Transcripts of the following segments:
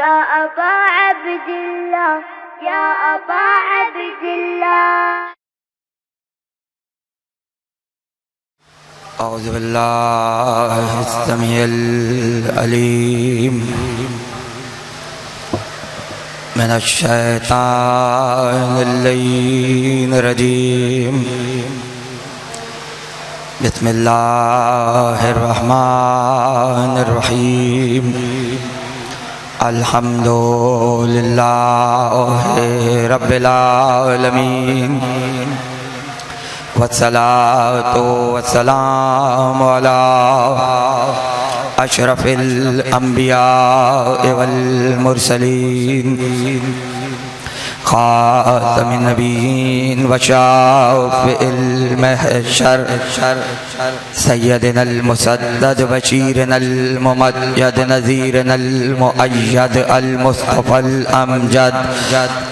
या अबा अब्दिल्लाह, या अबा अब्दिल्लाह। औज़ु बिल्लाहि समीउल अलीम मिनश शैतानिर रजीम। बिस्मिल्लाहिर रहमानिर रहीम। अल्हम्दुलिल्लाहि रब्बिल आलमीन वस्सलातु वस्सलामु अला अशरफिल अंबिया वल मुरसलीन खातमिन नबीयीन व शाफ़िइल महशर सय्यदिनल मुसद्दद बशीरिनल मुमज्जद नज़ीरिनल मुअय्यद अल मुस्तफ़ल अमजद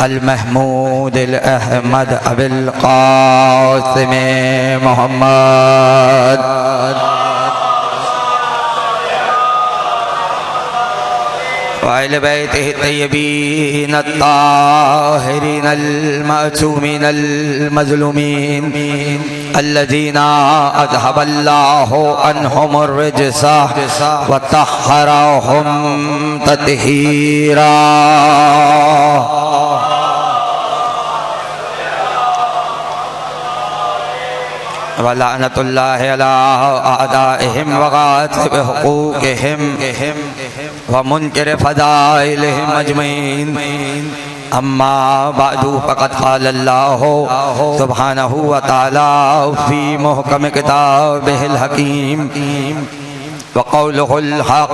अल महमूदिल अहमद अबिल क़ासिम मोहम्मद वाइल बैतिहि तय्यबीन अत्ताहिरीन अल-मासूमीन अल-मज़लूमीन अल्लज़ीना अज़हबल्लाहु अन्हुमुर रिज्सा व तह्हरहुम तत्हीरा। वलानतुल्लाहि अला अअदाइहिम व गासिब हुकूकिहिम व मुनकिर फ़ज़ाइलिहिम अजमईन। अम्मा बअदु फ़क़द क़ालल्लाहु सुब्हानहु व तआला फ़ी मुहकम किताबिहिल हकीम व क़ौलुहुल हक़।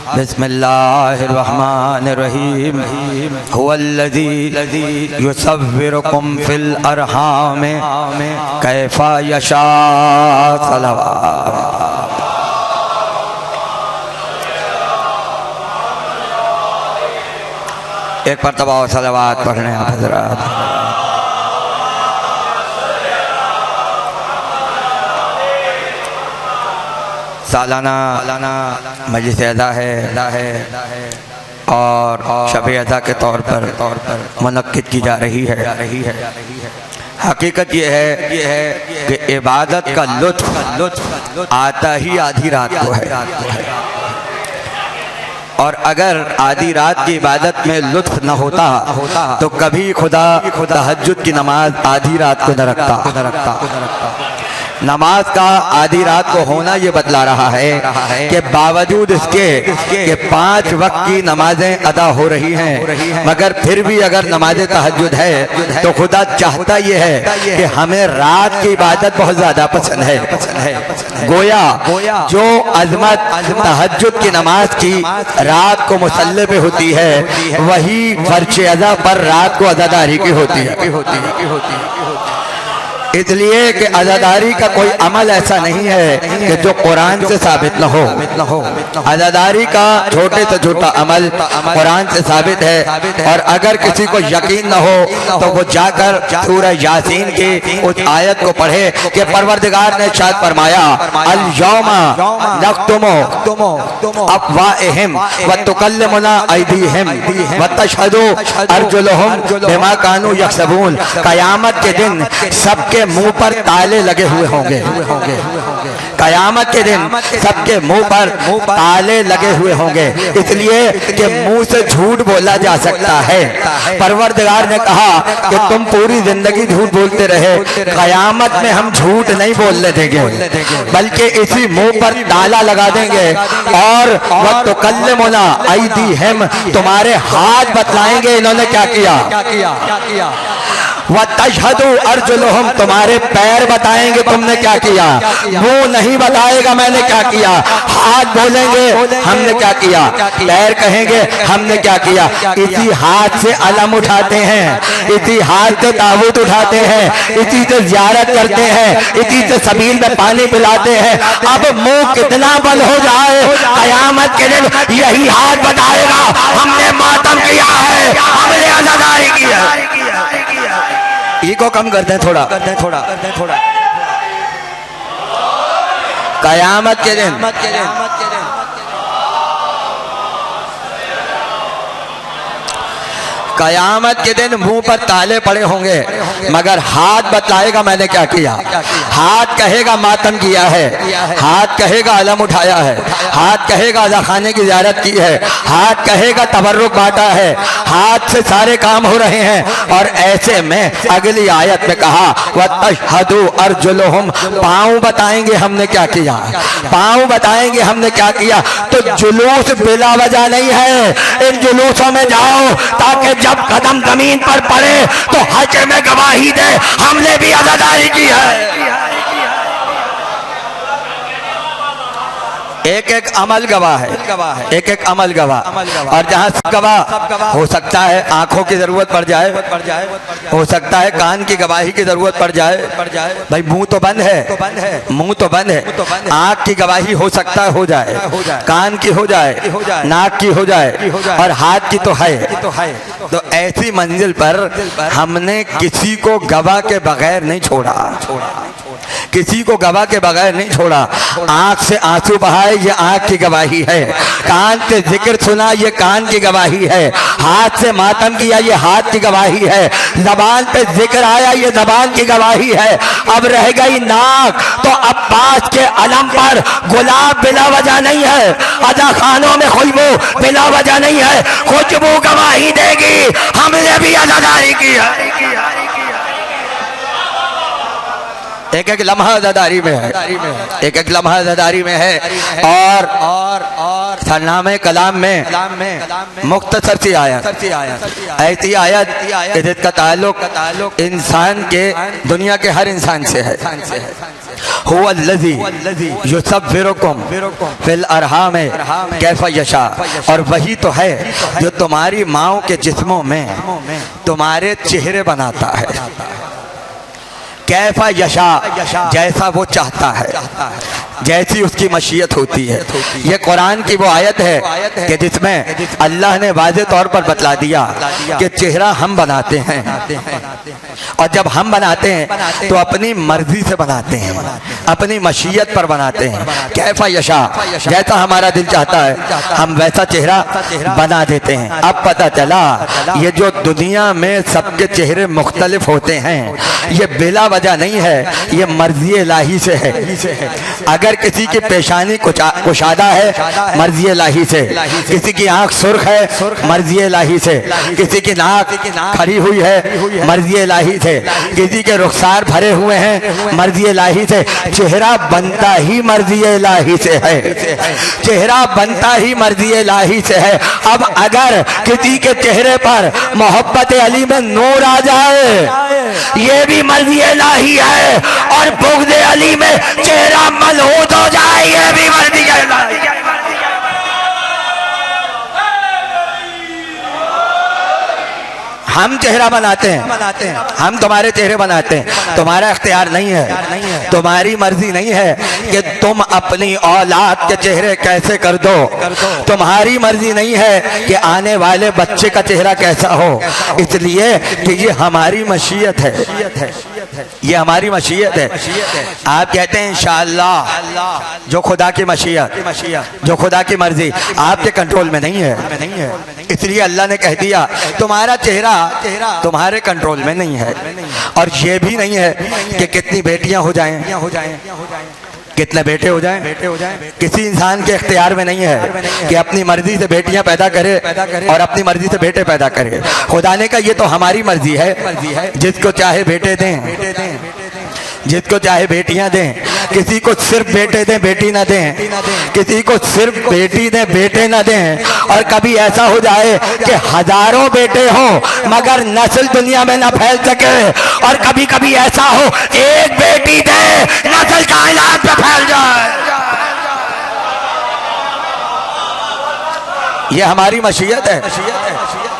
बिस्मिल्लाहिर रहमानिर रहीम। हुवल्लज़ी युसव्विरुकुम फ़िल अरहाम कैफ़ा यशा। सलवात। एक मरतबा और सलवात पढ़ने हैं हज़रात। सालाना मजलिस अज़ा है और शब-ए अज़ा के तौर पर मुनक्किद की जा रही है। हकीकत ये है कि इबादत का लुत्फ़ आता ही आधी रात को है, और अगर आधी रात की इबादत में लुत्फ़ न होता तो कभी खुदा तहज्जुद की नमाज आधी रात को न रखता। नमाज का आधी रात को होना ये बतला रहा है कि बावजूद इसके कि 5 वक्त की नमाजें अदा हो रही हैं, मगर फिर भी अगर नमाज तहज्जुद है तो खुदा चाहता ये है कि हमें रात की इबादत बहुत ज्यादा पसंद है। गोया जो अजमत तहज्जुद की नमाज की रात को मुसल्ले पे होती है, वही फर्ज़ अज़ा पर रात को अज़ादारी की होती है। इसलिए कि अज़ादारी का कोई अमल ऐसा नहीं है कि जो कुरान से साबित न हो। अज़ादारी का छोटे से छोटा अमल कुरान से साबित है, और अगर किसी को यकीन न हो तो वो जाकर सूरह यासीन की उस आयत को पढ़े कि परवरदिगार ने इरशाद फरमाया, अल यौमा नख्तुमु अफ़वाहिहिम व तुकल्लिमुना अयदीहिम व तशहदु अर्जुलुहुम बिमा कानू यक्सबून। क़यामत के दिन सबके मुंह पर ताले लगे हुए होंगे। कयामत के दिन सबके मुंह पर ताले लगे हुए होंगे, इसलिए कि मुंह से झूठ बोला जा सकता है। परवरदिगार ने कहा कि तुम पूरी जिंदगी झूठ बोलते रहे, कयामत में हम झूठ नहीं बोलने देंगे, बल्कि इसी मुंह पर ताला लगा देंगे। और वक्त तुकल्लिमुना अयदीहिम, तुम्हारे हाथ बतलाएंगे इन्होंने क्या किया। व तशहदु अर्जुलुहुम, तुम्हारे पैर बताएंगे तुमने क्या किया। मुंह नहीं बताएगा मैंने क्या किया, हाथ बोलेंगे हमने क्या किया, पैर कहेंगे हमने क्या किया। इसी हाथ से अलम उठाते हैं, इसी हाथ से ताबूत उठाते हैं, इसी से ज़ियारत करते हैं, इसी से सबील में पानी पिलाते हैं। अब मुंह कितना बंद हो जाए, कयामत के दिन यही हाथ बताएगा हमने मातम किया है, हमने अज़ादारी की है। ईगो कम करते हैं थोड़ा। कयामत के दिन कयामत के दिन मुंह पर ताले पड़े होंगे, मगर हाथ बतलाएगा मैंने क्या किया। हाथ कहेगा मातम किया है, हाथ कहेगा अलम उठाया है, हाथ कहेगा अज़ा खाने की ज़ियारत की है, हाथ कहेगा तबर्रुक बांटा है, हाथ से सारे काम हो रहे हैं। और ऐसे में अगली आयत में कहा वतशहदु अर्जुलुहुम, पाँव बताएंगे हमने क्या किया, पाँव बताएंगे हमने क्या किया। तो जुलूस बिला वजह नहीं है, इन जुलूसों में जाओ ताकि जब कदम जमीन पर पड़े तो हश्र में गवाही दे हमने भी अज़ादारी की है। एक एक अमल गवाह है, एक एक अमल गवाह। और जहाँ गवाह हो सकता है आंखों की जरूरत पड़ जाए, हो सकता है कान की गवाही की जरूरत पड़ जाए। भाई मुंह तो बंद है, मुंह तो बंद है, आंख की गवाही हो सकता है हो जाए, कान की हो जाए, नाक की हो जाए, और हाथ की तो है। तो ऐसी मंजिल पर हमने किसी को गवाह के बगैर नहीं छोड़ा, किसी को गवाह के बगैर नहीं छोड़ा। आंख से आंसू बहाए ये आंख की गवाही है, कान से जिक्र सुना ये कान की गवाही है, हाथ से मातम किया ये हाथ की गवाही है, जबान पे जिक्र आया ये जबान की गवाही है। अब रह गई नाक, तो अब्बास के अलम पर गुलाब बिला वजह नहीं है, अज़ा खानों में खुशबू बिला वजह नहीं है, खुशबू गवाही देगी हमने भी अज़ादारी की है। एक एक लम्हा अज़ादारी में है, एक एक लम्हा अज़ादारी में है। और सरनामे कलाम में मुख्तसर सी आयत, ऐसी आयत जिसका ताल्लुक इंसान के, दुनिया के हर इंसान से है। हुवल्लज़ी युसव्विरुकुम फिल अरहाम कैफ़ यशा, और वही तो है जो तुम्हारी माँओं के जिस्मों में तुम्हारे चेहरे बनाता है, कैफा यशा, जैसा वो चाहता है, जैसी उसकी मशीयत होती है। ये कुरान की वो आयत है कि जिसमें अल्लाह ने वाज़े तौर पर बतला दिया कि चेहरा हम बनाते हैं, और जब हम बनाते हैं तो अपनी मर्जी से बनाते हैं, अपनी मशीयत पर बनाते हैं। कैफा यशा, जैसा हमारा दिल चाहता है हम वैसा चेहरा बना देते हैं। अब पता चला ये जो दुनिया में सबके चेहरे मुख्तलिफ होते हैं ये बिला वजह नहीं है, ये मर्जी इलाही से है। अगर किसी की पेशानी कुशादा है मर्जी इलाही से, किसी की आंख सुर्ख है मर्जी इलाही से, किसी की नाक खड़ी हुई है मर्जी इलाही से, किसी के रुखसार भरे हुए हैं मर्जी इलाही से। चेहरा बनता ही मर्जी इलाही से है, चेहरा बनता ही मर्जी इलाही से है। अब अगर किसी के चेहरे पर मोहब्बत अली में नूर आ जाए ये भी मर्जी इलाही है, और बुग़्ज़ अली में चेहरा मलहूद हो जाए ये भी मर्जी इलाही है। हम चेहरा बनाते हैं, हम तुम्हारे चेहरे बनाते हैं, तुम्हारा इख्तियार नहीं है, तुम्हारी मर्जी नहीं है कि तुम अपनी औलाद के चेहरे कैसे कर दो, तुम्हारी मर्जी नहीं है कि आने वाले बच्चे का चेहरा कैसा हो, इसलिए कि ये हमारी मशीयत है, ये हमारी मशीयत है। आप कहते हैं इंशाअल्लाह, जो खुदा की मशीयत, जो खुदा की मर्जी आपके कंट्रोल में नहीं है, इसलिए अल्लाह ने कह दिया तुम्हारा चेहरा तुम्हारे कंट्रोल में नहीं है। और ये भी नहीं है कि कितनी बेटियां हो जाएं, कितने बेटे हो जाएं, किसी इंसान के इख्तियार में नहीं है कि अपनी मर्जी से बेटियां पैदा करे और अपनी मर्जी से बेटे पैदा करे। खुदा ने कहा ये तो हमारी मर्जी है, जिसको चाहे बेटे दें, जिसको चाहे बेटियां दें, किसी को सिर्फ बेटे दें बेटी ना दें, किसी को सिर्फ बेटी दें बेटे ना दें। और कभी ऐसा हो जाए कि हजारों बेटे हों मगर नस्ल दुनिया में ना फैल सके, और कभी कभी ऐसा हो एक बेटी दे नस्ल कायनात में फैल जाए। ये हमारी मशीयत है,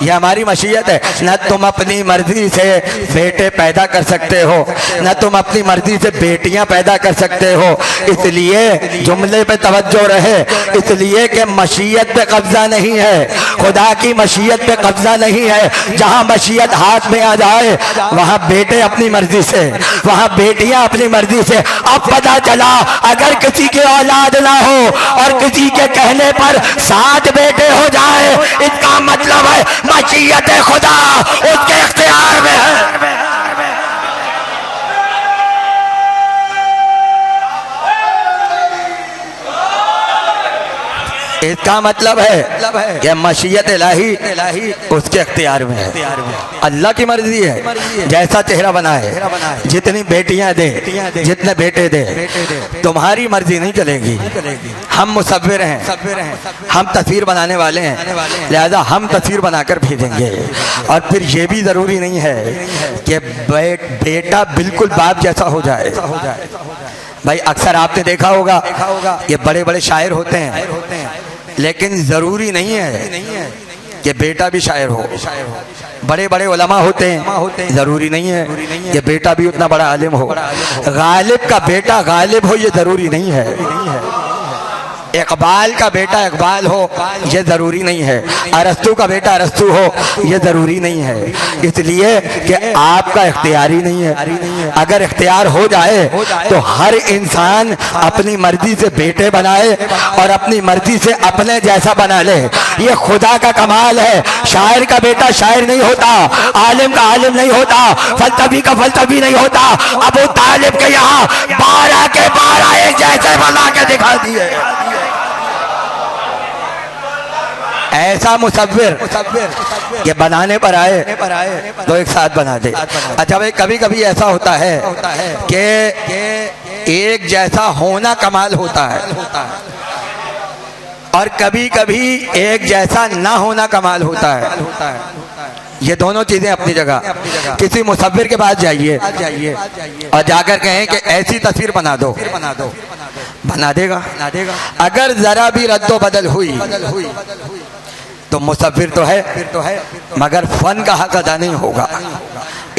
ये हमारी मशीयत है। न तुम अपनी मर्जी से बेटे पैदा कर सकते हो, न तुम अपनी मर्जी से बेटियां पैदा कर सकते हो। इसलिए जुमले पे तवज्जो रहे, इसलिए कि मशीयत पे कब्जा नहीं है, खुदा की मशीयत पे कब्जा नहीं है। जहां मशीयत हाथ में आ जाए वहां बेटे अपनी मर्जी से, वहां बेटियां अपनी मर्जी से। अब पता चला अगर किसी की औलाद ना हो और किसी के कहने पर 7 बेटे हो जाए, इसका मतलब है मशीयत खुदा क्या मतलब है कि मशीयत इलाही उसके इख्तियार में है। अल्लाह की मर्जी है, जैसा चेहरा बनाए, जितनी बेटियां दे, जितने बेटे दे, तुम्हारी मर्जी नहीं चलेगी। हम मुसव्विर हैं, हम तस्वीर बनाने वाले हैं, लिहाजा हम तस्वीर बनाकर भेजेंगे। और फिर ये भी जरूरी नहीं है कि बेटा बिल्कुल बाप जैसा हो जाए। भाई अक्सर आपने देखा होगा ये बड़े बड़े शायर होते हैं, लेकिन जरूरी नहीं है कि बेटा भी शायर हो। बड़े बड़े उलमा होते हैं, जरूरी नहीं है कि बेटा भी उतना बड़ा आलिम हो। गालिब का बेटा गालिब हो ये जरूरी नहीं है। इकबाल का बेटा इकबाल हो ये ज़रूरी नहीं है। अरस्तू का बेटा अरस्तू हो ये ज़रूरी नहीं है, इसलिए कि आपका इख्तियारी नहीं है। अगर इख्तियार हो जाए तो हर इंसान अपनी मर्जी से बेटे बनाए और अपनी मर्जी से अपने जैसा बना ले। ये खुदा का कमाल है। शायर का बेटा शायर नहीं होता, आलिम का आलिम नहीं होता, फलसफी का फलसफी नहीं होता। अबू तालिब के यहाँ 12 के 12 एक जैसे बना के दिखा दिए। ऐसा मुसव्विर ये बनाने पर आए तो एक साथ बना दे। अच्छा भाई, कभी कभी ऐसा होता है कि एक जैसा होना कमाल होता है और कभी कभी एक जैसा ना होना कमाल होता है। ये दोनों चीजें अपनी जगह। किसी मुसव्विर के पास जाइए और जाकर कहें कि ऐसी तस्वीर बना दो, बना देगा। अगर जरा भी रद्दो बदल हुई तो मुसव्विर तो है मगर फन का हक अदा नहीं होगा।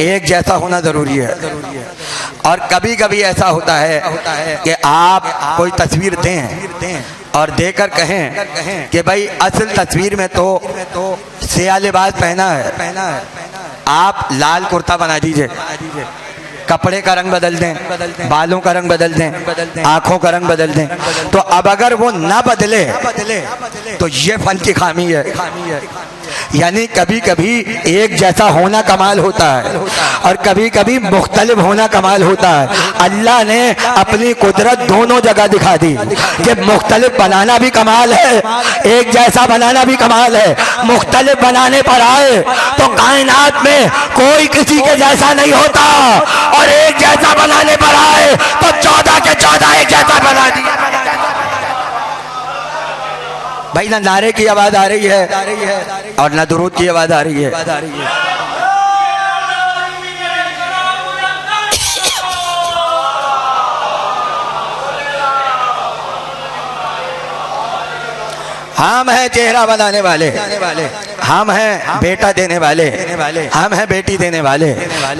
एक जैसा होना जरूरी है। और कभी कभी ऐसा होता है कि आप कोई तस्वीर दें और देकर कहें कि भाई असल तस्वीर में तो सियाह लिबास पहना है, आप लाल कुर्ता बना दीजिए, कपड़े का रंग बदल दें, बालों का रंग बदल दें, आंखों का रंग बदल दें। तो अब अगर वो ना बदले तो ये फन की खामी है। यानी कभी कभी एक जैसा होना कमाल होता है और कभी कभी मुख्तलिफ होना कमाल होता है। अल्लाह ने अपनी कुदरत दोनों जगह दिखा दी कि मुख्तलिफ बनाना भी कमाल है, एक जैसा बनाना भी कमाल है। मुख्तलिफ बनाने पर आए तो कायनात में कोई किसी के जैसा नहीं होता, और एक जैसा बनाने पर आए तो 14 के 14 एक जैसा बना दिया। भाई ना नारे की आवाज आ रही है और ना दुरूद की आवाज आ रही है। हम हैं चेहरा बनाने वाले, हम हैं बेटा देने वाले, हम हैं बेटी देने वाले।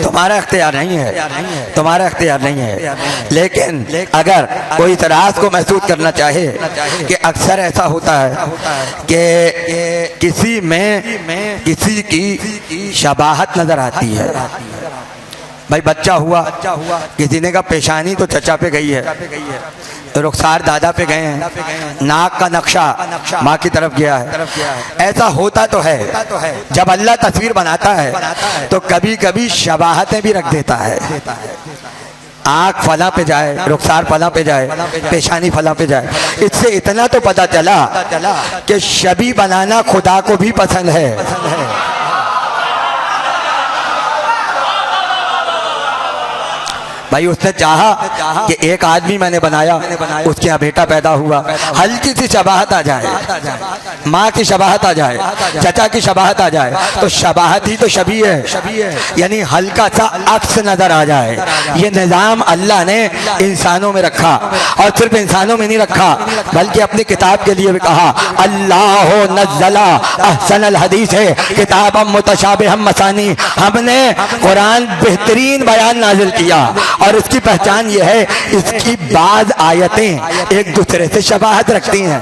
तुम्हारा इख्तियार नहीं है, तुम्हारा इख्तियार नहीं है। लेकिन अगर कोई इतराज को महसूस करना चाहे कि अक्सर ऐसा होता है कि किसी में किसी की शबाहत नजर आती है। भाई बच्चा हुआ, किसी ने कहा पेशानी तो चचा पे गई है, रुखसार दादा पे गए हैं, नाक का नक्शा माँ की तरफ गया है। ऐसा होता तो है। जब अल्लाह तस्वीर बनाता है तो कभी कभी शबाहतें भी रख देता है। आँख फला पे जाए, रुखसार फला पे जाए, पेशानी फला पे जाए। इससे इतना तो पता चला कि शबी बनाना खुदा को भी पसंद है। भाई उसने चाहा कि एक आदमी मैंने बनाया, उसके यहाँ बेटा पैदा हुआ, हल्की सी शबाहत आ जाए, माँ की शबाहत आ जाए, चचा की शबाहत आ जाए, तो शबाहत ही तो शबी है, यानी हल्का सा अक्स नजर आ जाए। ये निज़ाम अल्लाह ने इंसानों में रखा, और सिर्फ इंसानों में नहीं रखा बल्कि अपनी किताब के लिए भी कहा, अल्लाह नज़्ज़ला अहसनल हदीस है किताबम मुतशाबिहम मसानी। हमने कुरान बेहतरीन बयान नाजिल किया, और इसकी पहचान ये है इसकी बाद आयतें एक दूसरे से शबाहत रखती हैं।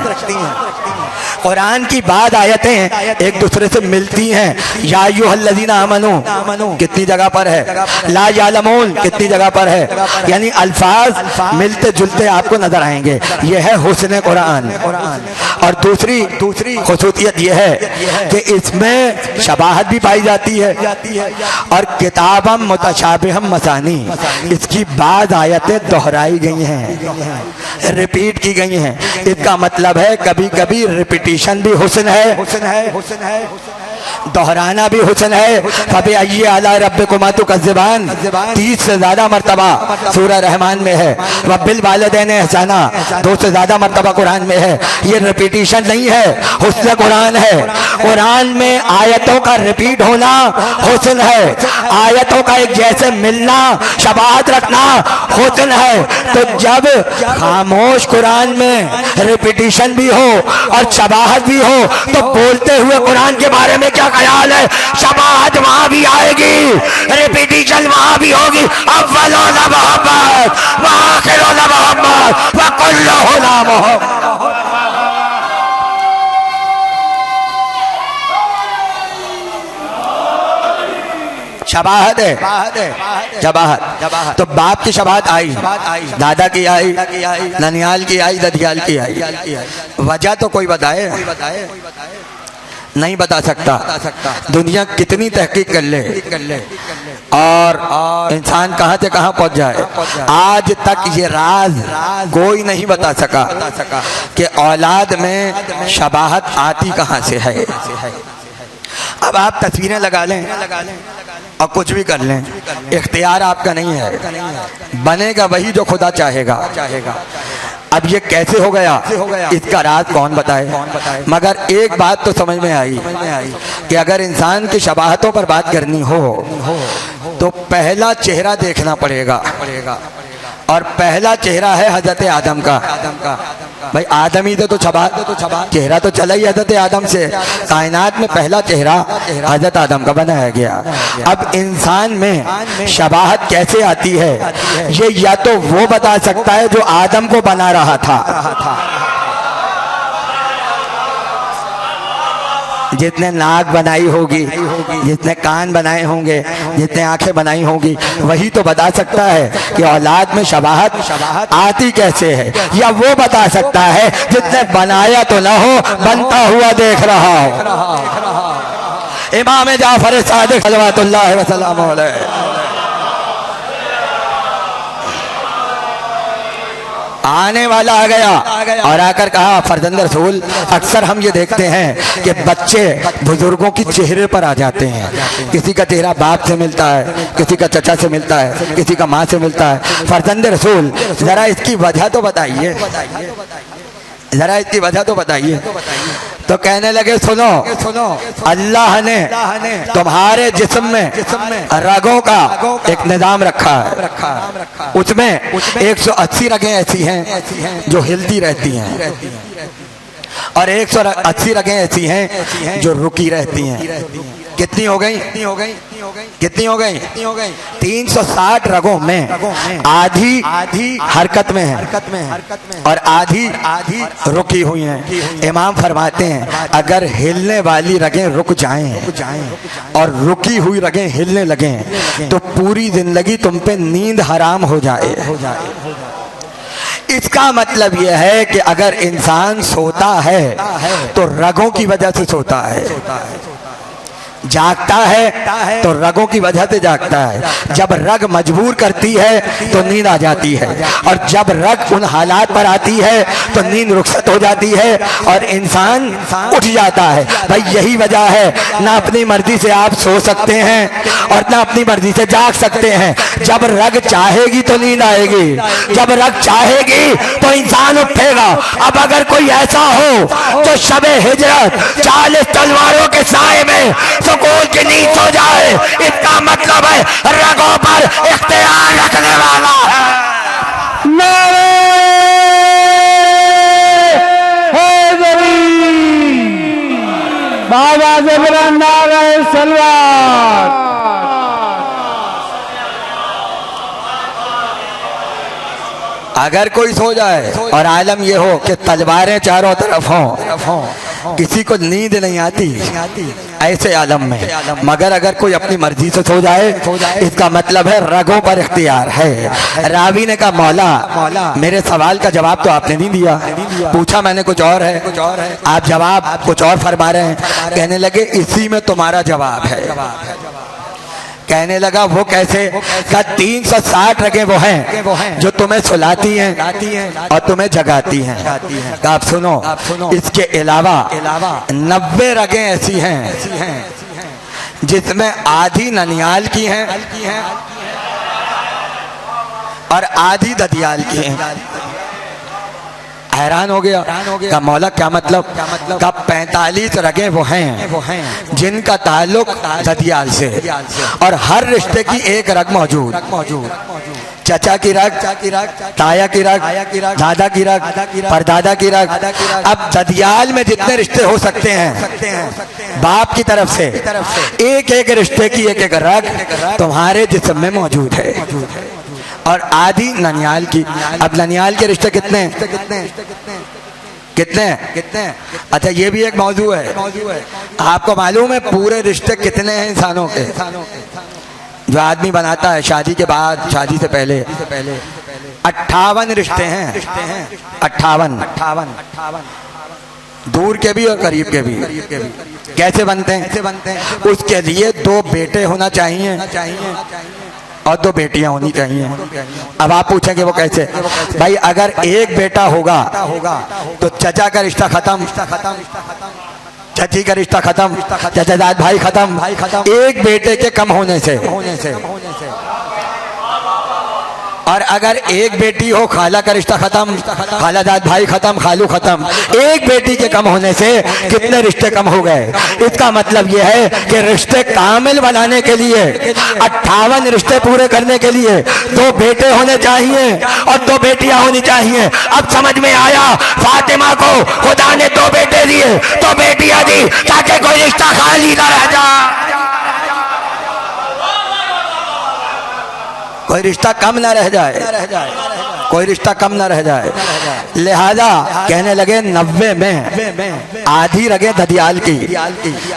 कुरान की बाद आयतें एक दूसरे से मिलती हैं। या अय्युहल्लज़ीना आमनू कितनी जगह पर है, ला यालमून कितनी जगह पर है, यानी अल्फाज मिलते जुलते आपको नजर आएंगे। यह है हुस्न कुरान। और दूसरी खुसूसियत यह है कि इसमें शबाहत भी पाई जाती है, और किताबम मुतशाबिहम मसानी, इसकी बाद आयतें दोहराई गई हैं, रिपीट की गई हैं। इसका मतलब है कभी कभी रिपीट रिपीटिशन भी हुस्न है, हुस्न है, हुस्न है, दोहराना भी हुस्न है। फबे अय्ये आला रब्बिकुमा तुकज़्ज़िबान 30 से ज्यादा मर्तबा सूरह रहमान में है। वबिल वालिदैन एहसाना 2 से ज्यादा मर्तबा कुरान में है। ये रिपीटिशन नहीं है, हुस्न कुरान है। कुरान में आयतों का रिपीट होना हुस्न है, आयतों का एक जैसे मिलना, शबाहत रखना हुस्न है। तो जब खामोश कुरान में रिपीटिशन भी हो और शबाहत भी हो तो बोलते हुए कुरान के बारे में क्या ख्याल है? शबाहत वहां भी आएगी, रिपीटिशन वहां भी होगी। अव्वलो ला मोहब्बत व आखिरो ला मोहब्बत व कुल्लुहु ला मोहब्बत। शबाहत है, शबाहत। तो बाप की शबाहत आई, दादा की आई, ननियाल की आई, ददियाल की आई। वजह तो कोई बताए? नहीं बता सकता। दुनिया कितनी तहकीक कर ले और इंसान कहाँ से कहाँ पहुँच जाए, आज तक ये राज कोई नहीं बता सका कि औलाद में शबाहत आती कहाँ से है। अब आप तस्वीरें लगा लें और कुछ भी कर लें, इख्तियार आपका नहीं है, बनेगा वही जो खुदा चाहेगा। अब ये कैसे हो गया, इसका राज कौन बताए। मगर एक बात तो समझ में आई कि अगर इंसान की शबाहतों पर बात करनी हो तो पहला चेहरा देखना पड़ेगा, और पहला चेहरा है हजरत आदम का। भाई आदम ही तो चेहरा तो चला ही हजरत आदम से। कायनात में पहला चेहरा हजरत आदम का बनाया गया। अब इंसान में शबाहत कैसे आती है, ये या तो वो बता सकता है जो आदम को बना रहा था। जितने नाक बनाई होगी, जितने कान बनाए होंगे, जितने आंखें बनाई होंगी, वही तो बता सकता है कि औलाद में शबाहत आती कैसे है। या वो बता सकता है जितने बनाया तो ना हो, बनता हुआ देख रहा हो। इमाम जाफर सादिक सल्लल्लाहु अलैहि वसल्लम आने वाला आ गया और आकर कहा, फर्जंद रसूल, अक्सर हम ये देखते हैं कि बच्चे बुजुर्गों की चेहरे पर आ जाते हैं। किसी का चेहरा बाप से मिलता है, किसी का चचा से मिलता है, किसी का माँ से मिलता है। फर्जंद रसूल, जरा इसकी वजह तो बताइए, जरा इसकी वजह तो बताइए। तो कहने लगे, सुनो, अल्लाह ने तुम्हारे जिस्म में रगों का एक निजाम रखा है। उसमें 180 रगें ऐसी हैं जो हिलती रहती हैं, और 180 रगें ऐसी हैं जो रुकी रहती हैं। कितनी हो गई? 360 रगों में आधी हरकत में है और आधी रुकी हुई हैं। इमाम फरमाते हैं, अगर हिलने वाली रगें रुक जाएं और रुकी हुई रगें हिलने लगें तो पूरी जिंदगी तुम पे नींद हराम हो जाए। इसका मतलब यह है कि अगर इंसान सोता है तो रगों की वजह से सोता है, जागता है तो रगों की वजह से जागता है। जब रग मजबूर करती है तो नींद आ जाती है, और जब रग उन हालात पर आती है तो नींद रुखसत हो जाती है और इंसान उठ जाता है। भाई यही वजह है, ना अपनी मर्जी से आप सो सकते हैं और ना अपनी मर्जी से जाग सकते हैं। जब रग चाहेगी तो नींद आएगी, जब रग चाहेगी तो इंसान उठेगा। अब अगर कोई ऐसा हो जो शबे हिजरत 40 तलवारों के साए में सुकून की नींद हो जाए, इसका मतलब है रगों पर इख्तियार रखने वाला है। बाबा ज़बरान नारे सलवात। अगर कोई सो जाए और आलम ये हो कि तलवारें चारों तरफ हों, किसी को नींद नहीं आती ऐसे आलम में, मगर अगर कोई अपनी मर्जी से सो जाए इसका मतलब है रगों पर इख्तियार है। रावी ने कहा, मौला मेरे सवाल का जवाब तो आपने नहीं दिया, पूछा मैंने कुछ और है, आप जवाब कुछ और फरमा रहे हैं। कहने लगे, इसी में तुम्हारा जवाब है। कहने लगा वो कैसे? का 360 रगें वो हैं जो तुम्हें सुलाती हैं और तुम्हें जगाती हैं। आप सुनो, इसके अलावा 90 रगें ऐसी हैं जिसमें आधी ननियाल की हैं और आधी ददियाल की हैं। हैरान हो गया का मौला क्या मतलब? का 45 रगें वो हैं जिनका ताल्लुक ददियाल से, और हर रिश्ते की एक रग मौजूद। चचा की रग, ताया की रग, दादा की रग, परदादा की रग। अब ददियाल में जितने रिश्ते हो सकते हैं बाप की तरफ से, एक एक रिश्ते की एक एक रग तुम्हारे जिस्म में मौजूद है, और आधी ननियाल की। अब ननियाल के रिश्ते कितने? अच्छा, ये भी एक मौजू है। आपको मालूम है पूरे रिश्ते कितने हैं इंसानों के? जो आदमी बनाता है शादी के बाद, शादी से पहले 58 रिश्ते हैं। 58 दूर के भी और करीब के भी। कैसे बनते हैं? उसके लिए 2 बेटे होना चाहिए और 2 बेटियां होनी चाहिए। अब आप पूछेंगे वो कैसे? भाई अगर एक बेटा होगा तो चचा का रिश्ता खत्म, चाची का रिश्ता खत्म, चाचाजाद भाई खत्म। एक बेटे के कम होने से। और अगर एक बेटी हो खाला का रिश्ता खत्म, खालाजाद भाई खत्म, खालू खत्म। एक बेटी के कम होने से कितने रिश्ते कम हो गए? इसका मतलब यह है कि रिश्ते कामिल बनाने के लिए, 58 रिश्ते पूरे करने के लिए 2 बेटे होने चाहिए और 2 बेटियां होनी चाहिए। अब समझ में आया, फातिमा को खुदा ने 2 बेटे दिए, 2 बेटियां दी ताकि कोई रिश्ता खाली ना रह जाए, कोई रिश्ता कम ना रह जाए, कोई रिश्ता कम ना रह जाए। लिहाजा कहने लगे 90 में आधी रगें ददियाल की,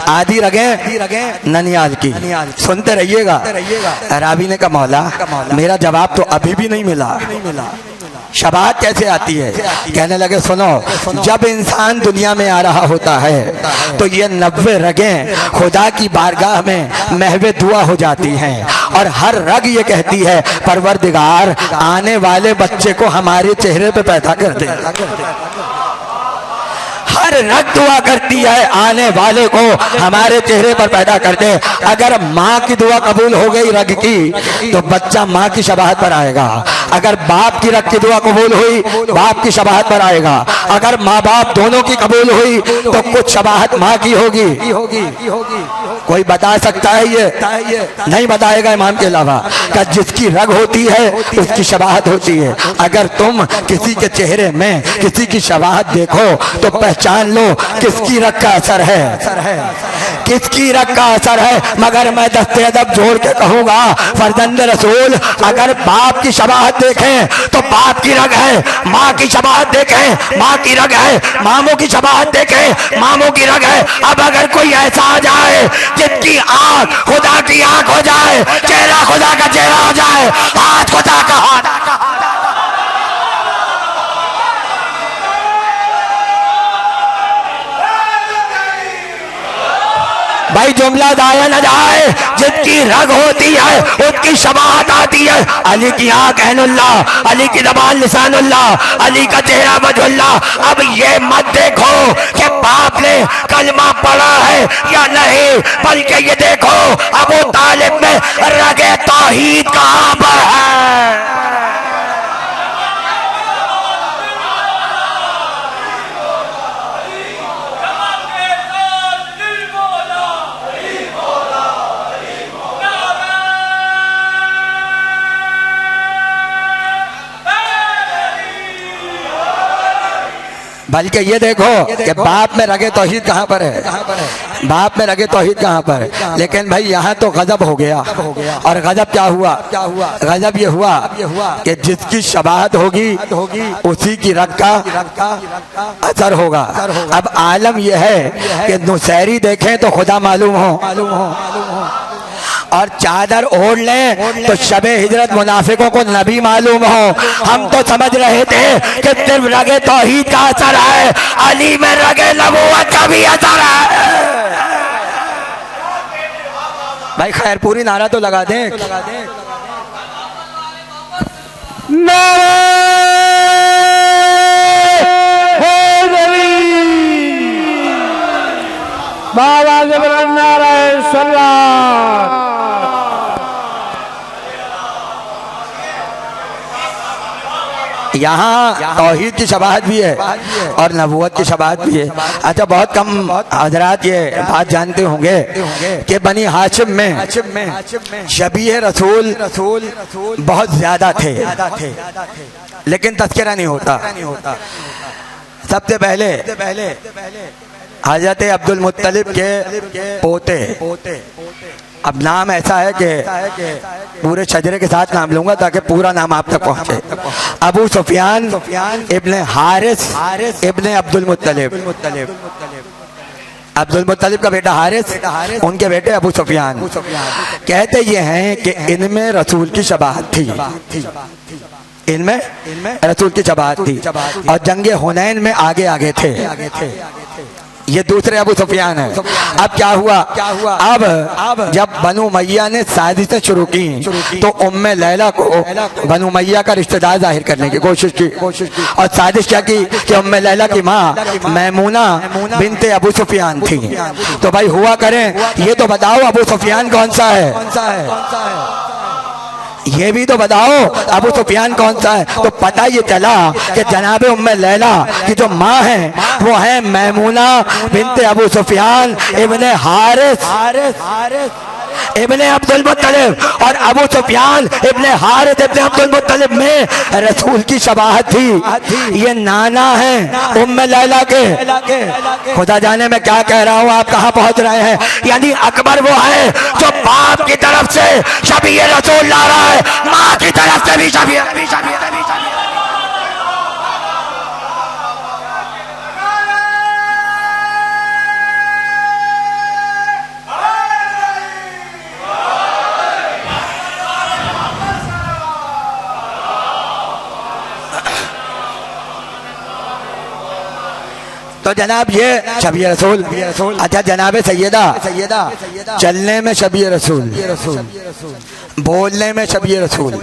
आधी रगें ननियाल की। सुनते रहिएगा। रावी ने कहा मौला मेरा जवाब तो अभी भी नहीं मिला, शबाहत कैसे आती है? कहने लगे सुनो, जब इंसान दुनिया में आ रहा होता है तो ये 90 रगें खुदा की बारगाह में महवे दुआ हो जाती हैं, और हर रग ये कहती है परवरदिगार आने वाले बच्चे को हमारे चेहरे पे पैदा कर दे। हर रग दुआ करती है आने वाले को हमारे चेहरे पर पैदा कर दे। अगर माँ की दुआ कबूल हो गई रग की तो बच्चा माँ की शबाहत पर आएगा। अगर बाप की रग की दुआ कबूल हुई बाप की शबाहत पर आएगा। अगर माँ बाप दोनों की कबूल हुई तो कुछ शबाहत माँ की होगी। कोई बता सकता है ये? नहीं बताएगा इमाम के अलावा। का जिसकी रग होती है उसकी शबाहत होती है। अगर तुम किसी के चेहरे में किसी की शबाहत देखो तो पहचान लो किसकी रग का असर है, किसकी रग का असर है। मगर मैं दस्ते अदब जोड़ के कहूंगा फर्जंद रसूल अगर बाप की शबाहत देखें तो बाप की रग है, माँ की शबाहत देखें माँ की रग है, मामों की शबाहत देखें मामों की रग है। अब अगर कोई ऐसा आ जाए जिसकी आंख खुदा की आंख हो जाए, चेहरा खुदा का चेहरा हो जाए, हाथ खुदा का हाथ, भाई जुमला दाया न जाए। जिसकी रग होती है उसकी शबाहत आती है। अली की आंख ऐनुल्लाह, अली की ज़बान लिसानुल्लाह, अली का चेहरा वजहुल्लाह। अब ये मत देखो कि बाप ने कलमा पढ़ा है या नहीं, बल्कि ये देखो अबू तालिब में रगे तौहीद कहां पर है। बल्कि ये देखो कि बाप में रगे तौहीद कहाँ पर है, बाप में रगे तौहीद कहाँ पर है। लेकिन भाई यहाँ तो गजब हो गया। और गजब क्या हुआ? गजब ये हुआ कि जिसकी शबाहत होगी उसी की रग का असर होगा। अब आलम यह है कि नुसैरी देखें तो खुदा मालूम हो, और चादर ओढ़ लें तो शबे हिजरत मुनाफिकों को नबी मालूम हो। हम तो समझ रहे थे कि सिर्फ रगे तौहीद का असर है, अली में रगे नबूवत का भी असर है। भाई खैर पूरी नारा तो लगा दें। नारे हैदरी, बाबा जबरन नारे सलावत। यहाँ तौहीद की शबाहत भी है और नबूवत की शबाहत भी है। अच्छा, बहुत कम हजरात ये बात जानते होंगे कि बनी हाशिम में शबीह रसूल बहुत ज्यादा थे, लेकिन तज़किरा नहीं होता। सबसे पहले हजरत अब्दुल मुत्तलिब के पोते, अब नाम ऐसा है कि पूरे शजरे के साथ नाम लूंगा ताकि पूरा नाम आप तक पहुंचे। अबू सुफियान इब्ने हारिस इब्ने अब्दुल मुत्तलिब। अब्दुल मुत्तलिब का बेटा हारिस, उनके बेटे अबू सुफियान। कहते ये हैं कि इनमें रसूल की शबाहत थी, इनमें रसूल की शबाहत थी और जंगे हुनैन में आगे आगे थे। ये दूसरे अबू सुफियान है। अब क्या हुआ? अब जब बनु मैया ने साजिशें शुरू की तो उम्मे लैला को बनु मैया का रिश्तेदार जाहिर करने की कोशिश की और साजिश क्या की कि उम्मे लैला की माँ मैमूना बिनते अबू सुफियान थी। तो भाई हुआ करें, ये तो बताओ अबू सुफियान कौन सा है, ये भी तो बताओ अबू सुफियान कौन सा है। तो पता ये चला कि जनाब उम्मे लैला की जो माँ है वो है मैमूना बिनते अबू सुफियान इब्ने हारिस इब्ने अब्दुल मुत्तलिब, और अबू सुफियान इब्ने हारिस इब्ने अब्दुल मुत्तलिब में रसूल की शबाहत थी। ये नाना है उम्मे लैला के। खुदा जाने मैं क्या कह रहा हूँ, आप कहाँ पहुँच रहे हैं। यानी अकबर वो है जो बाप की तरफ से शबीह रसूल ला रहा है, माँ की तरफ से भी शबीह। तो जनाब ये शबीह रसूल। अच्छा, जनाब सैयदा चलने में शबीह रसूल, बोलने में शबीह रसूल।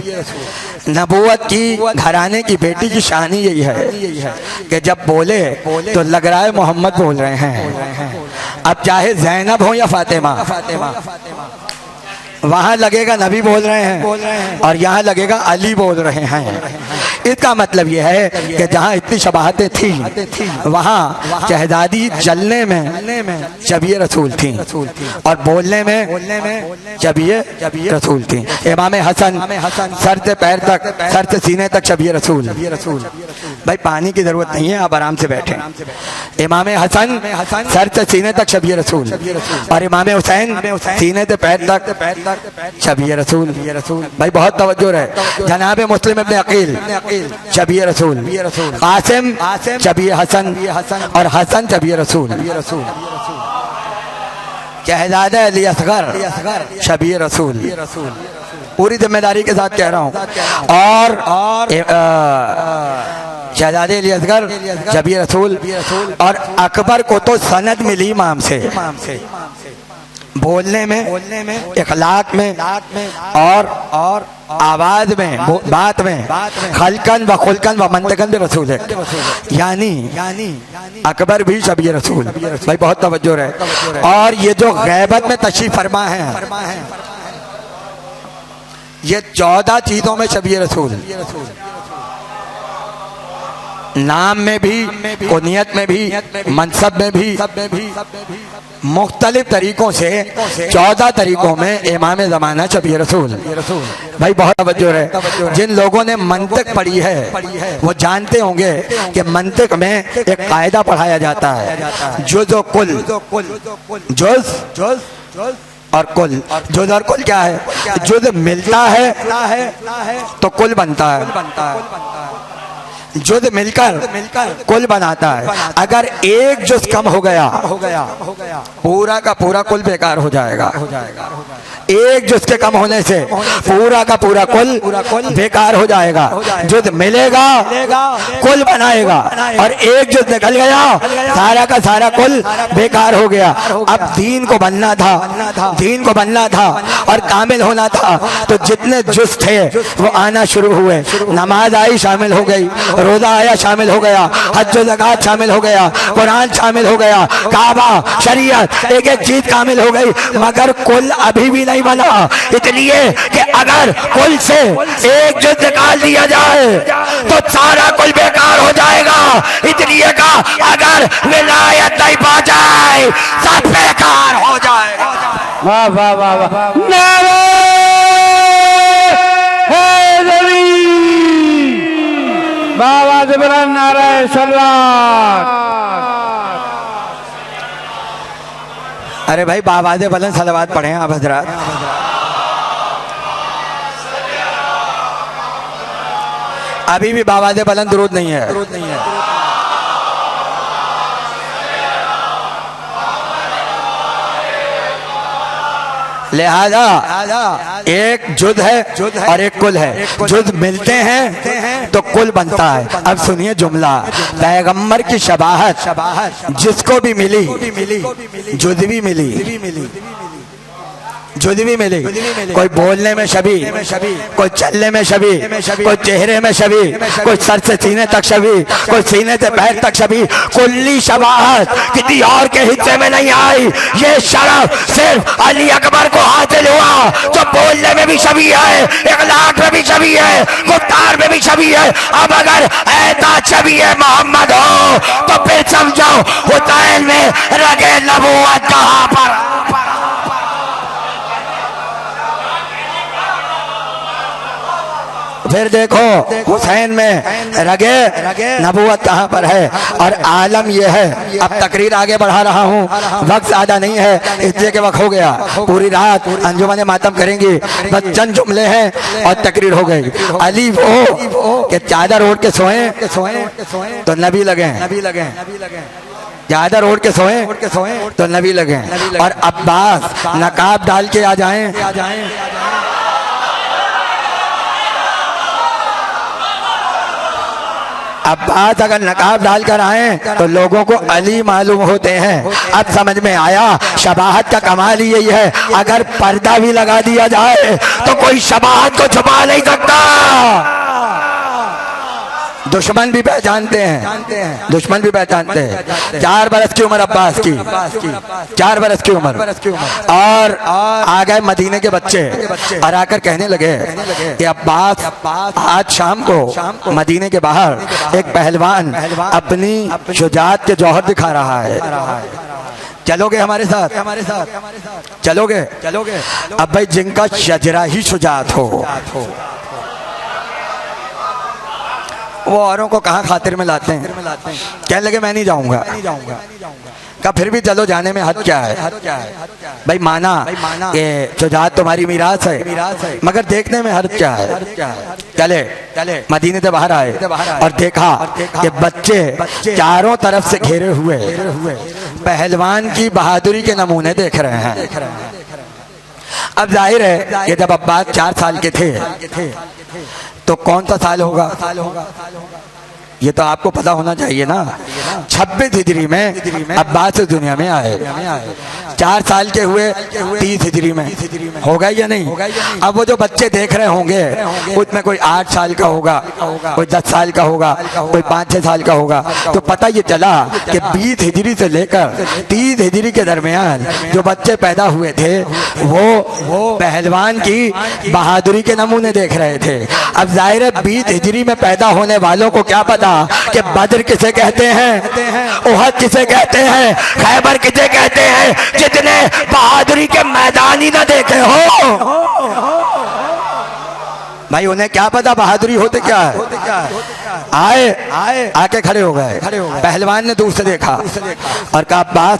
नबूवत की घराने की बेटी की शानी यही है कि जब बोले तो लग रहा है मोहम्मद बोल रहे हैं। अब चाहे जैनब हो या फातिमा, वहां लगेगा नबी बोल रहे हैं और यहाँ लगेगा अली बोल रहे हैं। इसका मतलब यह है कि जहाँ इतनी शबाहतें थी वहाँ शहजादी चलने में शबीह रसूल थी और बोलने में शबीह रसूल थी। इमाम हसन सर से पैर तक, सर से सीने तक शबीह रसूल। भाई पानी की जरूरत नहीं है, आप आराम से बैठे। इमाम हसन सर से सीने तक शबीह रसूल और इमाम हुसैन सीने से पैर तक शबीह रसूल। भाई बहुत तवज्जो रहे। जनाब मुस्लिम इब्ने अकील शबीह रसूल, कासिम शबीह हसन और हसन शबीह रसूल। शहजादा अली असगर शबीह रसूल। पूरी जिम्मेदारी के साथ कह रहा हूँ। और शहजादे अली असगर शबीह रसूल। और अकबर को तो सनद मिली इमाम से, बोलने में, इखलाक में और आवाज में, बात में, खलकन व खुलकन व मंतकन भी रसूल है। यानी अकबर भी शबीह रसूल। भाई बहुत तवज्जो रहे। और ये जो गैबत में तशरीफ फरमा है, ये 14 चीजों में शबीह रसूल। नाम में भी, कुनियत में भी, मनसब में भी, मुख्तलिफ तरीकों से 14 तरीकों में इमाम ज़माना शबीह रसूल। भाई बहुत तवज्जो रहे। जिन लोगों ने मंतिक पढ़ी है वो जानते होंगे कि मंतिक में एक कायदा पढ़ाया जाता है, जुज़ और कुल। जुज़ और कुल। जुज़ और कुल क्या है? जुज़ मिलता है तो कुल बनता है, जुज मिलकर कुल बनाता है। अगर एक जुज कम हो गया पूरा का पूरा कुल बेकार हो जाएगा। एक जुज के कम होने से पूरा का पूरा कुल बेकार हो जाएगा। जुज मिलेगा कुल बनाएगा, और एक जुज निकल गया सारा का सारा कुल बेकार हो गया। अब दीन को बनना था और कामिल होना था, तो जितने जुज थे वो आना शुरू हुए। नमाज आई, शामिल हो गई, रोजा आया, शामिल हो गया, हज ज़कात शामिल हो गया, कुरान शामिल हो गया, काबा, शरीयत, एक एक चीज कामिल हो गई, मगर कुल अभी भी नहीं बना। इसलिए कि अगर कुल से एक जुज निकाल दिया जाए तो सारा कुल बेकार हो जाएगा। इसलिए का अगर विलायत नहीं पा जाए सब बेकार हो जाएगा। वाह वाह वाह वाह, नारे हैदरी, बाबा से बुलंद नारे सलावत। अरे भाई बाबा से बुलंद सलावत पढ़े आप हजरात। अभी भी बाबा से बुलंद दुरूद नहीं है। लिहाजा एक जुद है और एक कुल है। जुद मिलते हैं तो कुल बनता है। अब सुनिए जुमला, पैगंबर की शबाहत जिसको भी मिली जुद भी मिली, जुद भी मिली। कोई बोलने में शबी, कोई चलने में शबी, कोई चेहरे में शबी, कोई सर से सीने तक शबी, कोई सीने से पैर तक शबी। कुल्ली शबाहत किसी और के हिस्से में नहीं आई। ये शरफ सिर्फ अली अकबर को हासिल हुआ, जो बोलने में भी शबी है, इखलाक में भी शबी है, गुफ्तार में भी शबी है। अब अगर ऐसा शबी है मोहम्मद हो तो फिर समझो हुसैन में रगे नबूवत कहां पर। फिर देखो हुसैन में रगे नबूवत कहाँ पर है। और आलम यह है, अब तकरीर आगे बढ़ा रहा हूँ, वक्त ज़्यादा नहीं है इसलिए कि वक्त हो गया। पूरी रात अंजुमन मातम करेंगी, बस चंद जुमले हैं और तकरीर हो गई। अली वो कि चादर ओढ़ के सोए तो नबी लगे, चादर ओढ़ के सोए तो नबी लगे। और अब्बास नकाब डाल के आ जाएं अब्बास अगर नकाब डालकर आए तो लोगों को अली मालूम होते हैं। अब समझ में आया शबाहत का कमाल ही यही है। अगर पर्दा भी लगा दिया जाए तो कोई शबाहत को छुपा नहीं सकता। दुश्मन भी पहचानते हैं, दुश्मन भी पहचानते हैं। 4 बरस की उम्र अब्बास की, 4 बरस की उम्र, और आ गए मदीने के बच्चे और आकर कहने लगे कि अब्बास आज शाम को मदीने के बाहर एक पहलवान अपनी शुजाअत के जौहर दिखा रहा है, चलोगे हमारे साथ? चलोगे? अब भाई जिनका शजरा ही शुजाअत हो वो औरों को कहाँ खातिर में लाते हैं। कहने लगे मैं नहीं जाऊंगा। कहा फिर भी चलो, जाने में हद क्या है? भाई माना ये शुजाअत तुम्हारी मीरास है, मगर देखने में हद क्या है? चले मदीने से बाहर आए और देखा कि बच्चे चारों तरफ से घेरे हुए पहलवान की बहादुरी के नमूने देख रहे हैं। अब जाहिर है ये जब अब्बास 4 साल के थे तो कौन सा साल होगा? ये तो आपको पता होना चाहिए ना। 26 हिजरी में अब्बास इस दुनिया में आए, 4 साल के हुए 30 हिजरी में। होगा या नहीं? अब वो जो बच्चे देख रहे होंगे उसमें कोई 8 साल का होगा, कोई 10 साल का होगा, कोई 5-6 साल का होगा। तो पता ये चला कि 20 हिजरी से लेकर 30 हिजरी के दरमियान जो बच्चे पैदा हुए थे वो पहलवान की बहादुरी के नमूने देख रहे थे। अब जाहिर है 20 हिजरी में पैदा होने वालों को क्या पता कि बद्र किसे कहते हैं, उहद किसे कहते हैं, खैबर किसे कहते हैं, जितने बहादुरी के मैदान ही ना देखे हो। भाई उन्हें क्या पता बहादुरी होते क्या है। आए आके खड़े हो गए। पहलवान ने दूर से देखा और कहा अब्बास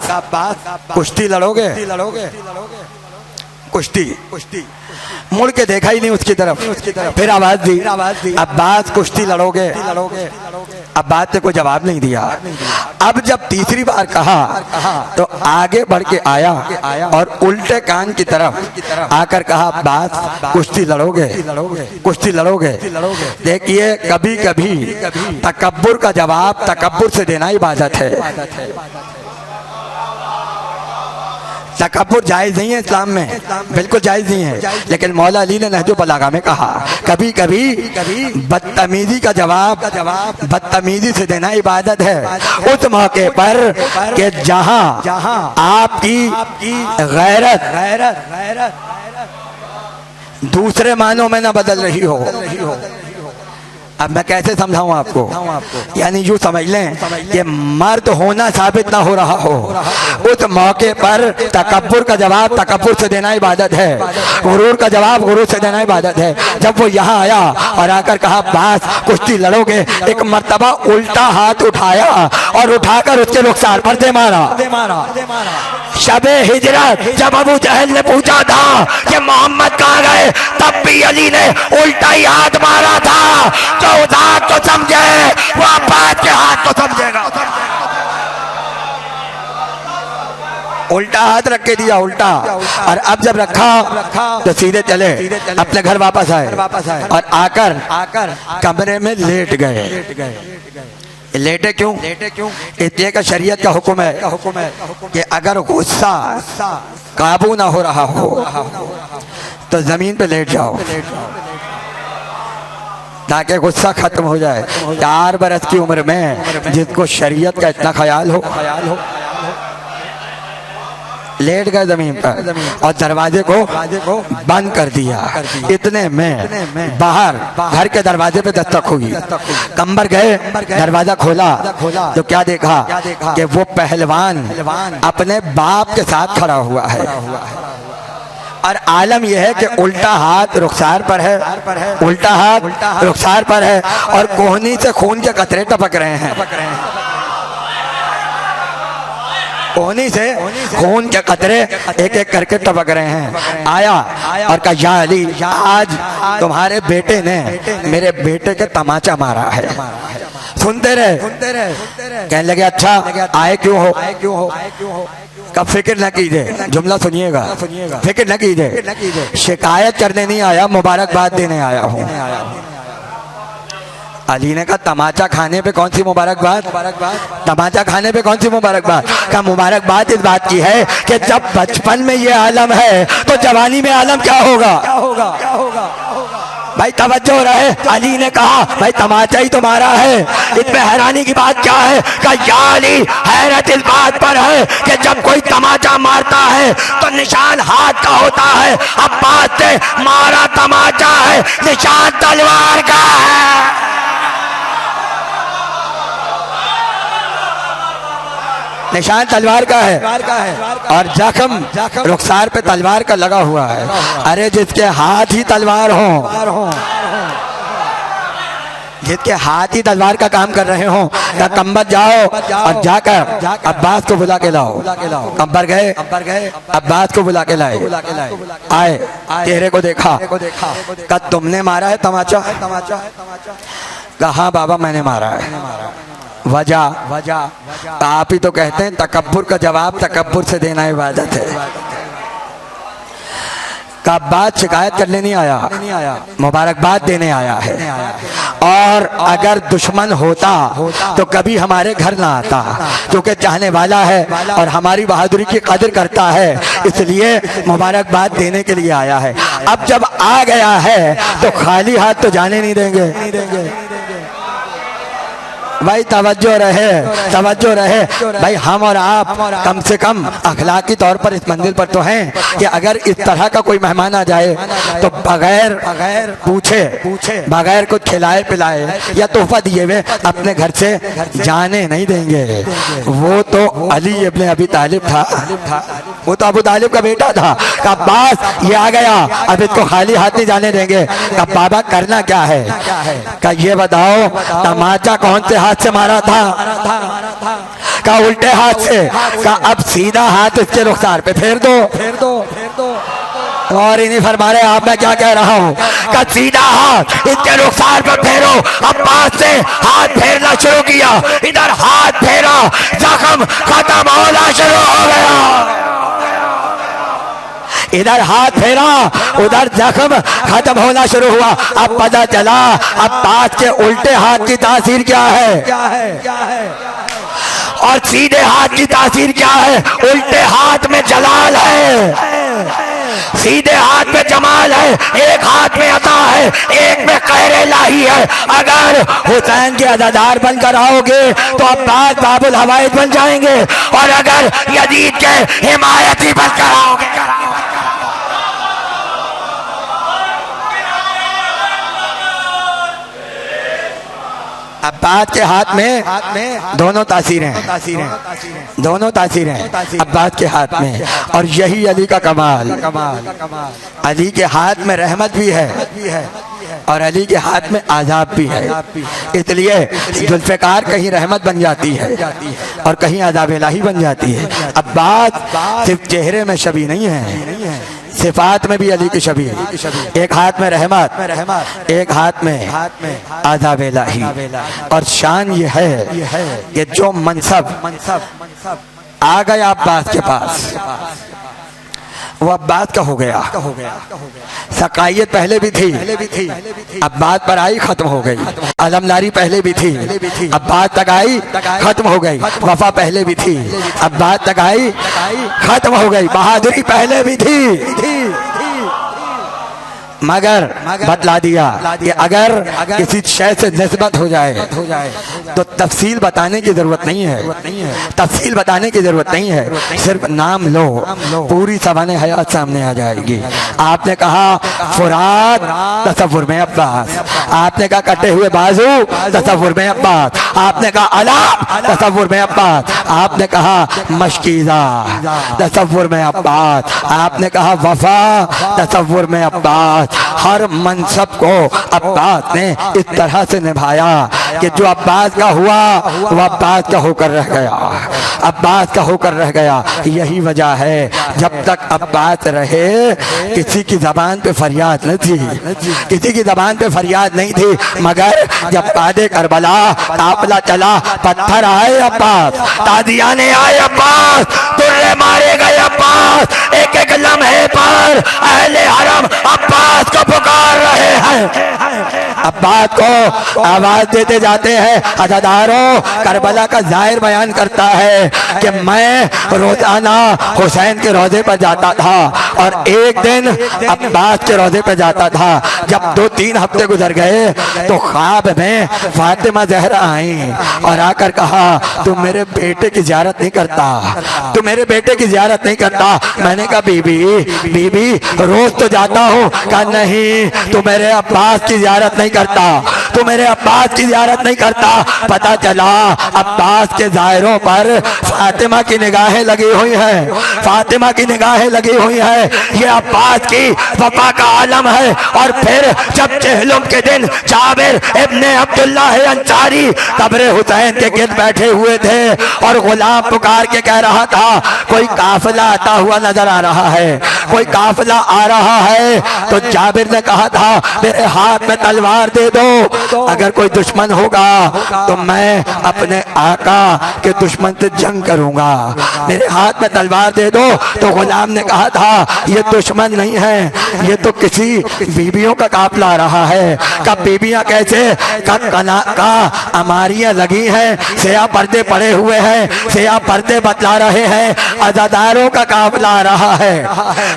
कुश्ती लड़ोगे? कुश्ती मुड़ के देखा ही नहीं उसकी तरफ। फिर आवाज दी अब्बास कुश्ती लड़ोगे? अब बात से कोई जवाब नहीं दिया। अब जब तीसरी बार कहा तो आगे बढ़ के आया और उल्टे कान की तरफ आकर कहा, अब्बास कुश्ती लड़ोगे, कुश्ती लड़ोगे। देखिए कभी कभी तकब्बुर का जवाब तकब्बुर से देना इबादत है। तकब्बुर जायज़ नहीं है इस्लाम में, बिल्कुल जायज़ नहीं है। लेकिन मौला अली ने नहजुल बलागा में कहा कभी कभी बदतमीजी का जवाब बदतमीजी से देना इबादत है। उस मौके पर कि जहां आपकी गैरत दूसरे मानों में ना बदल रही हो। अब मैं कैसे समझाऊं आपको, यानी यूँ समझ लें कि मर्द होना साबित ना हो रहा हो, उस मौके पर तकब्बुर का जवाब तकब्बुर से देना इबादत है, गुरूर का जवाब गुरूर से देना इबादत है। जब वो यहाँ आया और आकर कहा, बास कुश्ती लड़ोगे, एक मर्तबा उल्टा हाथ उठाया और उठाकर उसके रुखसार पर दे मारा। शबे हिजरत जब अबू जहल ने पूछा था कि मोहम्मद कहाँ गए, तब भी अली ने उल्टा ही हाथ मारा था। जो उदार तो समझे वो अब्बास के हाथ तो समझेगा। उल्टा हाथ रख के दिया, उल्टा। और अब जब रखा तो सीधे चले अपने घर वापस आए और आकर कमरे में लेट गए। लेटे क्यों? इसलिए का शरीयत का हुक्म है कि अगर गुस्सा काबू ना हो रहा हो तो जमीन पे लेट जाओ ताकि गुस्सा खत्म हो जाए। 4 बरस की उम्र में जिसको शरीयत का इतना ख्याल हो लेट गए जमीन पर और दरवाजे को बंद कर दिया। इतने में बाहर घर के दरवाजे पे दस्तक हुई। कंबर गए, दरवाजा खोला तो क्या देखा कि वो पहलवान अपने बाप के साथ खड़ा हुआ है। और आलम यह है कि उल्टा हाथ रुखसार पर है, उल्टा हाथ रुखसार पर है और कोहनी से खून के कतरे टपक रहे हैं। कोहनी से खून के कतरे एक एक करके टपक रहे हैं। आया और कहा, या अली, आज तुम्हारे बेटे ने मेरे बेटे के तमाचा मारा है। सुनते रहे। कहने लगे, अच्छा आए क्यों हो? कब फिक्र न कीजिए, जुमला सुनिएगा, फिक्र न कीजिए, शिकायत करने नहीं आया, मुबारकबाद देने आया हूँ। अली ने कहा, तमाचा खाने पे कौन सी मुबारकबाद? तमाचा खाने पे कौन सी मुबारकबाद? का मुबारकबाद इस बात की है कि जब बचपन में ये आलम है तो जवानी में आलम क्या होगा? भाई तवज्जो रहे। अली ने कहा, भाई तमाचा ही तुम्हारा है, इसमें हैरानी की बात क्या है? कहा, या अली, हैरत इस बात पर है कि जब कोई तमाचा मारता है तो निशान हाथ का होता है। अब्बास से मारा तमाचा है, निशान तलवार का है। निशान तलवार का है और जख्म रुखसार पे तलवार का लगा हुआ है। अरे जिसके हाथ ही तलवार हो, जिसके हाथ ही तलवार का काम कर रहे हो, कंबर जाओ और जाकर अब्बास को बुला के लाओ। कंबर गए, अब्बास को बुला के लाए। आए, चेहरे को देखा, कहा, तुमने मारा है तमाचा? कहा, हाँ बाबा मैंने मारा है। वजह आप ही तो कहते हैं तकब्बुर का जवाब तकब्बुर से देना इबादत है। का बात शिकायत करने नहीं आया, मुबारकबाद देने आया है। और अगर दुश्मन होता तो कभी हमारे घर ना आता, क्योंकि चाहने वाला है और हमारी बहादुरी की कदर करता है, इसलिए मुबारकबाद देने के लिए आया है। अब जब आ गया है तो खाली हाथ तो जाने नहीं देंगे। भाई तवज्जो रहे। भाई हम और आप कम से कम अखलाकी तौर पर इस मंजिल पर तो हैं कि अगर इस तरह का कोई मेहमान आ जाए तो बगैर पूछे, बगैर कुछ खिलाए पिलाए या तोहफा दिए हुए अपने घर से जाने नहीं देंगे। वो तो अली इब्ने अबी तालिब था, वो तो अबू तालिब का बेटा था। का अब्बास ये आ गया, अब इसको खाली हाथ नहीं जाने देंगे। का बाबा करना क्या है? का ये बताओ तमाचा कौन से हाथ से मारा था? का उल्टे हाथ से। का अब सीधा हाथ इसके रुखसार पे फेर दो। और इन्हीं फरमा रहे आप मैं क्या कह रहा हूँ का सीधा हाथ इनके रुखसार पर फेरो। अब्बास से हाथ फेरना शुरू किया, इधर हाथ फेरा, जख्म खत्म होना शुरू हो गया। इधर हाथ फेरा, उधर जख्म खत्म होना शुरू हुआ। अब पता चला अब्बास के उल्टे हाथ की तासीर क्या है और सीधे हाथ की तासीर क्या है। उल्टे हाथ में जलाल है, सीधे हाथ में जमाल है, एक हाथ में अता है, एक में कहरे लाही है। अगर हुसैन के अज़ादार बनकर आओगे तो अब्बास बाबुल हवाइज बन जाएंगे, और अगर यजीद के हिमायती बनकर आओगे अब्बास के हाथ में दोनों तासीरें अब्बास के हाथ में। और यही अली का कमाल, अली के हाथ में रहमत भी है और अली के हाथ में आजाब भी है। इसलिए जुल्फ़िकार कहीं रहमत बन जाती है और कहीं आजाब इलाही बन जाती है। अब्बास सिर्फ चेहरे में शबी नहीं है, सिफात में भी अली की शबी है। एक हाथ में रहमत, एक हाथ में आज़ाब इलाही। और शान ये है कि जो मनसब आ गया अब्बास के पास वो अब्बास का हो गया। सकायत पहले भी थी, अब्बास पर आई खत्म हो गई। अलमदारी पहले भी थी, अब्बास तक आई खत्म हो गई। वफा पहले भी थी, अब्बास तक आई खत्म हो गई। बहादुरी पहले भी थी, मगर बतला दिया कि अगर किसी शय से निस्बत हो जाए तो तफसील बताने की जरूरत नहीं है, तफसील बताने की जरूरत नहीं है, सिर्फ नाम लो, पूरी सवाने हयात सामने आ जाएगी। आपने कहा फुरात, तसव्वुर में अब्बास। आपने कहा कटे हुए बाजू, तसव्वुर में अब्बास। आपने कहा अलाप, तसव्वुर में अब्बास। आपने कहा मशकीज़ा, तसव्वुर में अब्बास। आपने कहा वफा, तसव्वुर में अब्बास। हर मनसब को अब्बास ने इस तरह से निभाया कि जो अब्बास का हुआ वो अब्बास का होकर रह गया, अब्बास का होकर रह गया। यही वजह है जब तक अब्बास रहे किसी की जबान पे फरियाद न थी, किसी की जबान पे फरियाद नहीं थी। मगर जब पादे करबला काफिला चला, पत्थर आए अब्बास, तादियाने आए अब्बास, तुर्रे मारे गए अब्बास, एक एक लम्हे पर अहले हरम अब्बास को पुकार रहे हैं। अब्बास को आवाज देते जाते हैं। अज़ादारों, करबला का ज़ाहिर बयान करता है कि मैं रोजाना हुसैन के रोजे पर जाता था और एक दिन अब्बास के रोजे पर जाता था। जब 2-3 हफ्ते गुजर गए तो ख्वाब में फातिमा ज़हरा आई और आकर कहा तुम मेरे बेटे की ज़ियारत नहीं करता, तुम मेरे बेटे की ज़ियारत नहीं करता। मैंने कहा बीबी रोज तो जाता हूँ। कहा नहीं, तू मेरे अब्बास की ज़ियारत नहीं करता, तू मेरे अब्बास की ज़ियारत नहीं करता। पता चला अब्बास के ज़ाहिरों पर फातिमा की निगाहें लगी हुई हैं, फातिमा की निगाहें लगी हुई हैं। ये अब्बास की वफा का आलम है। और फिर जब चहलुम के दिन जाबिर इब्ने अब्दुल्लाह अंसारी कब्र हुसैन के गिर्द बैठे हुए थे और गुलाम पुकार के कह रहा था कोई काफिला आता हुआ नजर आ रहा है, कोई काफिला आ रहा है, तो जाबिर ने कहा था मेरे हाथ में तलवार दे दो, अगर कोई दुश्मन होगा तो मैं अपने आका के दुश्मन से जंग करूंगा, मेरे हाथ में तलवार दे दो। तो गुलाम ने कहा था ये दुश्मन नहीं है, ये तो किसी बीबियों का काफिला आ रहा है। कब बीबियां कैसे? का अमारियां लगी हैं, सिया पर्दे पड़े हुए हैं, सिया पर्दे बतला रहे हैं। अज़ादारों का काफिला आ रहा है,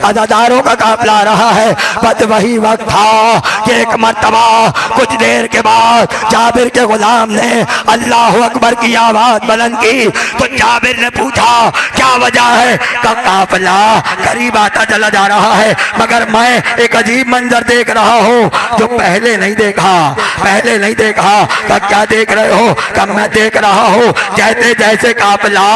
अज़ादारों का काफिला आ रहा है। बस वही वक्त था कि एक मर्तबा कुछ देर के बाद जाबिर के गुलाम ने अल्लाह अकबर की आवाज बुलंद की। तो जाबिर ने पूछा क्या वजह है? का काफिला करीब आता चला जा रहा है, मगर मैं एक अजीब मंजर देख रहा हूँ जो पहले नहीं देखा, पहले नहीं देखा। का क्या देख रहे हो? का मैं देख रहा हूँ जैसे जैसे काफिला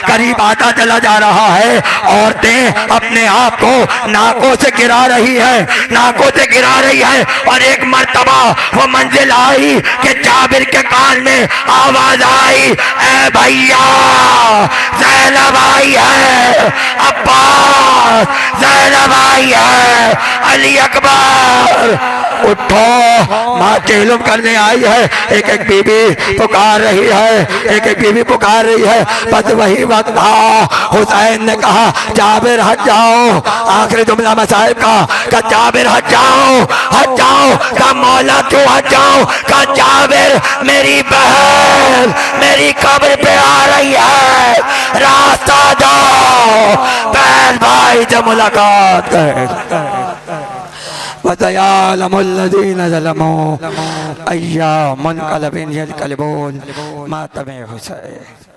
करीब आता चला जा रहा है, औरतें अपने आप को नाकों से गिरा रही है, नाकों से गिरा रही है। और एक मर्तबा वो मंजिल आई कि जाबिर के कान में आवाज आई, ए भैया ज़ैनब आई है, अब्बास ज़ैनब आई है। अली अकबर। उठो, माँ तेलुम करने आई है। एक एक बीबी पुकार रही है, एक एक बीबी पुकार रही है। बस वही वक्त था, हुसैन ने कहा जाबिर हट जाओ। आखिरी जुमला मसाहिब का जाबिर हट जाओ, हट जाओ। का मौला क्यों हट जाओ? का जाबिर मेरी बहन मेरी कब्र पे आ रही है, रास्ता दो। बहन भाई जब मुलाकात करे वतयालमुल्लज़ीन ज़लमू अय्यामुन क़लबिन यन्क़लिबून मातमे हुसैन।